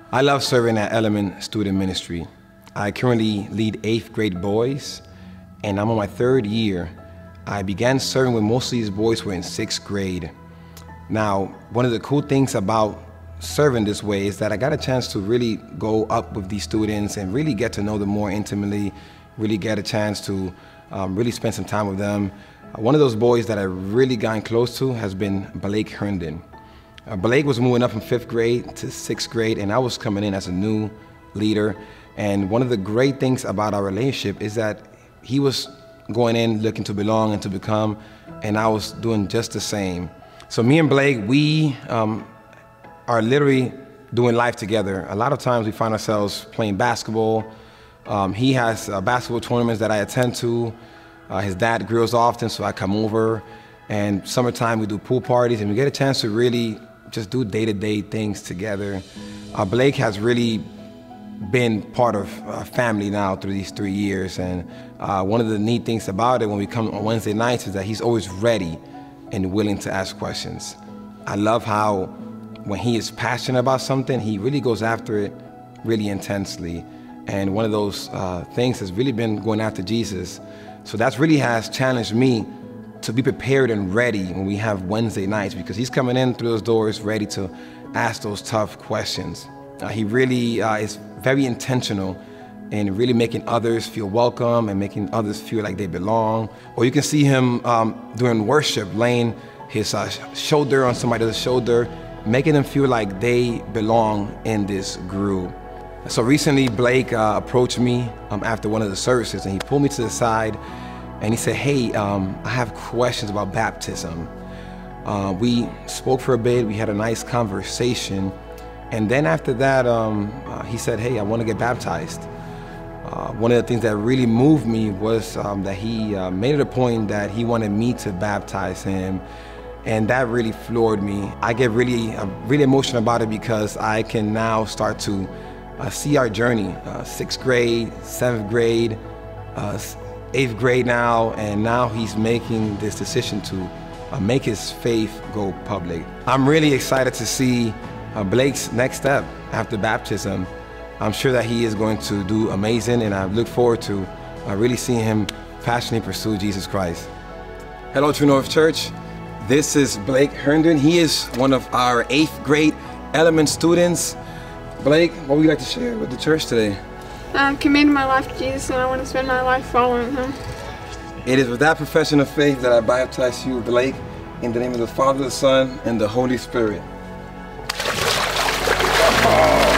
I love serving at Element Student Ministry. I currently lead 8th grade boys, and I'm on my 3rd year. I began serving when most of these boys were in 6th grade. Now, one of the cool things about serving this way is that I got a chance to really go up with these students and really get to know them more intimately, really get a chance to really spend some time with them. One of those boys that I really gotten close to has been Blake Herndon. Blake was moving up from 5th grade to 6th grade, and I was coming in as a new leader. And one of the great things about our relationship is that he was going in looking to belong and to become, and I was doing just the same. So me and Blake, we are literally doing life together. A lot of times we find ourselves playing basketball. He has basketball tournaments that I attend to. His dad grills often, so I come over. And summertime we do pool parties, and we get a chance to really just do day-to-day things together. Blake has really been part of family now through these 3 years, and one of the neat things about it when we come on Wednesday nights is that he's always ready and willing to ask questions. I love how when he is passionate about something, he really goes after it really intensely. And one of those things has really been going after Jesus. So that's really has challenged me to be prepared and ready when we have Wednesday nights, because he's coming in through those doors ready to ask those tough questions. He really is very intentional in really making others feel welcome and making others feel like they belong. Or you can see him during worship laying his shoulder on somebody else's shoulder, making them feel like they belong in this group. So recently Blake approached me after one of the services, and he pulled me to the side and he said, "Hey, I have questions about baptism." We spoke for a bit, we had a nice conversation, and then after that he said, "Hey, I want to get baptized." One of the things that really moved me was that he made it a point that he wanted me to baptize him, and that really floored me. I get really emotional about it because I can now start to see our journey, 6th grade, 7th grade, 8th grade now, and now he's making this decision to make his faith go public. I'm really excited to see Blake's next step after baptism. I'm sure that he is going to do amazing, and I look forward to really seeing him passionately pursue Jesus Christ. Hello, True North Church. This is Blake Herndon. He is one of our 8th grade Element students. Blake, what would you like to share with the church today? I'm committing my life to Jesus, and I want to spend my life following him. It is with that profession of faith that I baptize you, Blake, in the name of the Father, the Son, and the Holy Spirit. Oh.